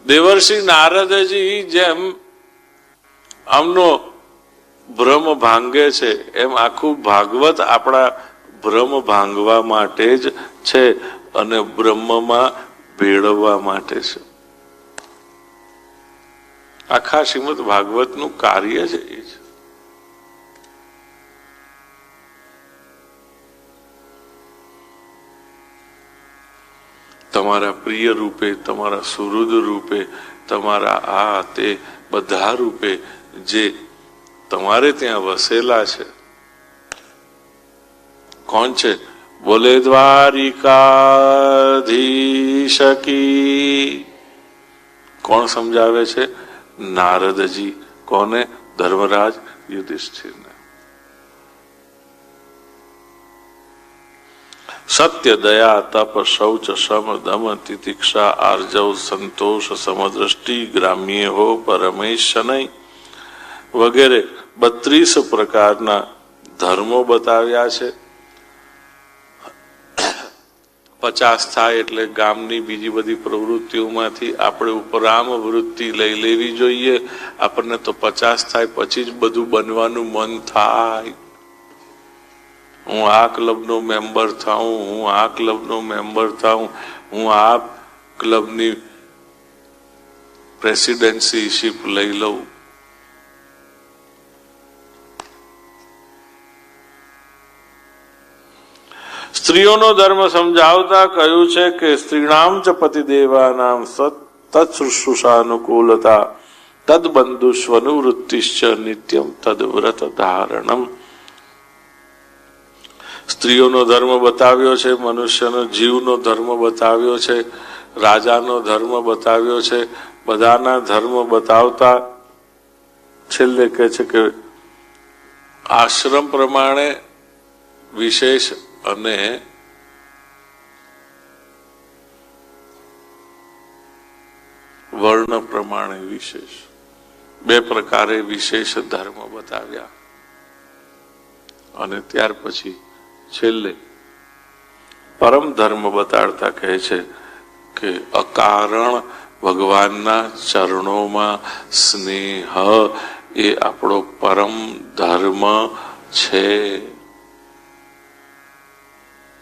દેવર્ષિ નારદજી જેમ આમનો ભ્રમ ભાંગે છે એમ આખું ભાગવત આપણા ભ્રમ ભાંગવા માટે જ છે અને બ્રહ્મમાં ભેળવવા માટે છે. આખા શ્રીમદ ભાગવતનું કાર્ય છે એ છે. તમારા પ્રિય રૂપે, તમારા સુહૃદ રૂપે, તમારા આ તે બધા રૂપે જે તમારે ત્યાં વસેલા છે. કોણ છે? બોલે દ્વારિકાધીશ કી. કોણ સમજાવે છે? નારદજી. કોને? ધર્મરાજ યુધિષ્ઠિરને. સત્ય, દયા, તપ, શૌચ, શમ, દમ, તિતિક્ષા, આર્જવ, સંતોષ, સમદ્રષ્ટિ, ગ્રામ્ય હો, પરમેશ નહીં વગેરે 32 પ્રકારના ધર્મો બતાવ્યા છે. 50 થાય એટલે ગામની બીજી બધી પ્રવૃત્તિઓમાંથી આપણે ઉપરામ વૃત્તિ લઈ લેવી જોઈએ. આપણને તો 50 થાય પછી જ બધું બનવાનું મન થાય. હું આ ક્લબનો મેમ્બર થાઉં, હું આ ક્લબનો મેમ્બર થાઉં, હું આ ક્લબની પ્રેસિડેન્સીશીપ લઈ લઉં. સ્ત્રીઓનો ધર્મ સમજાવતા કહ્યું છે કે સ્ત્રીણામ ચ પતિદેવાનામ તત્શુશ્રુષાનુકૂલતા તદબંધુષ્વનુવૃત્તિશ્ચ નિત્યમ તદ્વ્રત ધારણમ. સ્ત્રીઓનો ધર્મ બતાવ્યો છે, મનુષ્યનો જીવનો ધર્મ બતાવ્યો છે, રાજાનો ધર્મ બતાવ્યો છે. બધાના ધર્મ બતાવતા છેલ્લે કહે છે કે આશ્રમ પ્રમાણે વિશેષ અને વર્ણ પ્રમાણે વિશેષ, 2 પ્રકારે વિશેષ ધર્મ બતાવ્યા. અને ત્યાર પછી છેલ્લે પરમ ધર્મ બતાડતા કહે છે કે અકારણ ભગવાનના ચરણોમાં સ્નેહ એ આપણો પરમ ધર્મ છે.